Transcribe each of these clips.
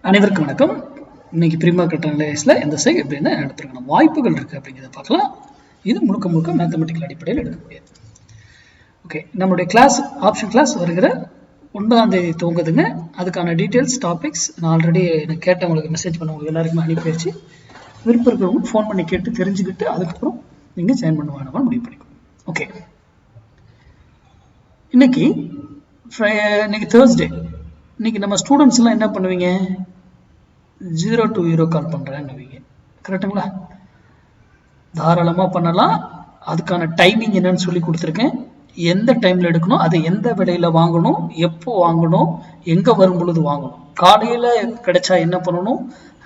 அனைவருக்கும் வணக்கம். இன்னைக்கு ப்ரீ மார்க்கெட் அனலைஸ்ல எந்த சைடு எப்படின்னா எடுத்துருக்கணும் வாய்ப்புகள் இருக்கு அப்படிங்கிறத பார்க்கலாம். இது முழுக்க முழுக்க மேத்தமெட்டிக்கல் அடிப்படையில் எடுக்கக்கூடியது. ஓகே, நம்மளுடைய கிளாஸ் ஆப்ஷன் கிளாஸ் வருகிற 9ஆம் தேதி துவங்குதுங்க. அதுக்கான டீட்டெயில்ஸ் டாபிக்ஸ் நான் ஆல்ரெடி எனக்கு கேட்டவங்களுக்கு மெசேஜ் பண்ணவங்களுக்கு எல்லாருக்குமே அனுப்பிடுச்சு. விருப்பம் இருக்கிறவங்க ஃபோன் பண்ணி கேட்டு தெரிஞ்சுக்கிட்டு அதுக்கப்புறம் நீங்கள் ஜாயின் பண்ணுவாங்க முடிவு பண்ணிக்கணும். ஓகே, இன்னைக்கு தேர்ஸ்டே. இன்னைக்கு நம்ம ஸ்டூடெண்ட்ஸ் எல்லாம் என்ன பண்ணுவீங்க? 0 to 0 கால் பண்றேன்னு கரெக்டுங்களா? தாராளமா பண்ணலாம். அதுக்கான டைமிங் என்னன்னு சொல்லி கொடுத்துருக்கேன். எந்த டைம்ல எடுக்கணும், அதை எந்த விலையில வாங்கணும், எப்போ வாங்கணும், எங்க வரும் பொழுது வாங்கணும், காலையில கிடைச்சா என்ன பண்ணணும்,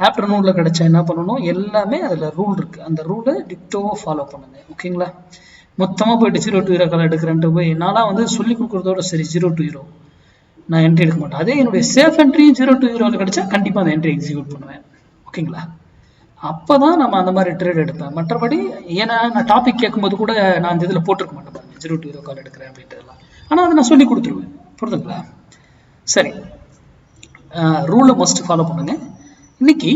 ஆஃப்டர்நூன்ல கிடைச்சா என்ன பண்ணணும், எல்லாமே அதுல ரூல் இருக்கு. அந்த ரூலை டிக்டோவா ஃபாலோ பண்ணுங்க. ஓகேங்களா? மொத்தமா போயிட்டு 0 to 0 கால் எடுக்கிறேன்ட்டு போய் என்னால சொல்லி கொடுக்குறதோட சரி 0 to 0 நான் என்ட்ரி எடுக்க மாட்டேன். அதே என்னுடைய சேஃப் என்ட்ரியும் 0 to 0 கிடைச்சா கண்டிப்பாக அந்த என்ட்ரி எக்ஸிக்யூட் பண்ணுவேன். ஓகேங்களா? அப்போதான் நம்ம அந்த மாதிரி ட்ரேட் எடுப்பேன். மற்றபடி ஏன்னா நான் டாபிக் கேட்கும்போது கூட நான் அந்த இதில் போட்டிருக்க மாட்டேன் பாருங்க 0 to 0 கால் எடுக்கிறேன் அப்படின்றதெல்லாம். ஆனால் அதை நான் சொல்லி கொடுத்துருவேன். புரிதுங்களா? சரி, ரூலை மஸ்ட் ஃபாலோ பண்ணுங்க. இன்னைக்கு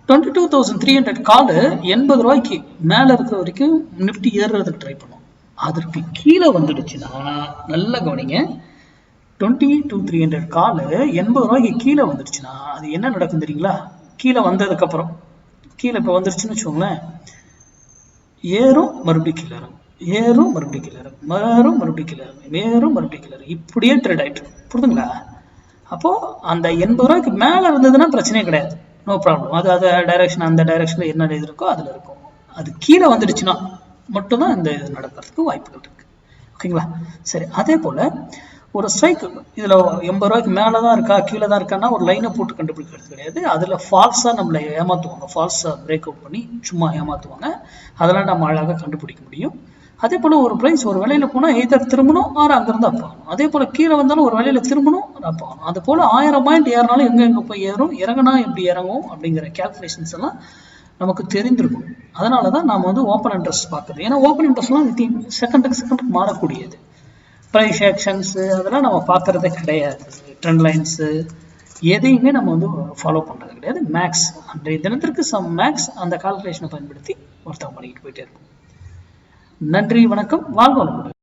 22,300 கால் 80 ரூபாய்க்கு மேலே இருக்கிற வரைக்கும் நிஃப்டி ஏறுறதுக்கு ட்ரை பண்ணும். அதற்கு கீழே வந்துடுச்சுன்னா நல்லா கவனிங்க. 22,300 கால் 80 ரூபாய்க்கு கீழே வந்துடுச்சுன்னா அது என்ன நடக்கும் தெரியுங்களா? கீழே வந்ததுக்கு அப்புறம் கீழே இப்போ வந்துருச்சுன்னு வச்சுக்கோங்களேன், ஏறும் மறுபடியும் கீழே இறங்கும், ஏறும் மறுபடியும் கீழே இறங்கும், ஏறும் மறுபடியும் கீழே இறங்கும், ஏறும் மறுபடியும் கீழே இறங்கும், இப்படியே ட்ரேட் ஆயிட்டு. புரிதுங்களா? அப்போ அந்த 80 ரூபாய்க்கு மேல இருந்ததுன்னா பிரச்சனையே கிடையாது, நோ ப்ராப்ளம். அது டைரக்ஷன், அந்த டைரக்ஷன்ல என்ன இது இருக்கோ அதுல இருக்கும். அது கீழே வந்துடுச்சுன்னா மட்டும்தான் இந்த இது நடக்கிறதுக்கு வாய்ப்புகள் இருக்கு. ஓகேங்களா? சரி, அதே போல ஒரு ஸ்ட்ரைக் இதுல 80 ரூபாய்க்கு மேலதான் இருக்கா கீழே தான் இருக்கான்னா ஒரு லைனை போட்டு கண்டுபிடிக்கிறது கிடையாது. அதுல ஃபால்ஸா நம்மளை ஏமாத்துவாங்க, ஃபால்ஸா பிரேக் அவுட் பண்ணி சும்மா ஏமாத்துவாங்க. அதெல்லாம் நம்ம அழகாக கண்டுபிடிக்க முடியும். அதே போல ஒரு பிரைஸ் ஒரு விலையில போனா எதர் திரும்பணும் ஆறு அங்கிருந்து அப் ஆகணும். அதே போல கீழே வந்தாலும் ஒரு விலையில திரும்பணும் அப் ஆகணும். அது போல 1000 பாயிண்ட் ஏறினாலும் எங்க போய் ஏறும், இறங்கினா எப்படி இறங்கும் அப்படிங்கிற கேல்குலேஷன்ஸ் எல்லாம் நமக்கு தெரிந்திருக்கும். அதனாலதான் நாம ஓப்பன் இன்ட்ரெஸ்ட் பார்க்குறது. ஏன்னா ஓப்பன் இன்ட்ரெஸ்ட்லாம் செகண்டுக்கு மாறக்கூடியது. ப்ரைஸ் ஆக்ஷன்ஸ் அதெல்லாம் நம்ம பார்க்கறதே கிடையாது. ட்ரெண்ட் லைன்ஸ் எதையுமே நம்ம ஃபாலோ பண்றது கிடையாது. மேக்ஸ் அன்றைய தினத்திற்கு மேக்ஸ் அந்த கால்குலேஷனை பயன்படுத்தி ஒருத்தவங்க பண்ணிட்டு போயிட்டே இருக்கும். நன்றி, வணக்கம், வாழ்க வளமுடன்.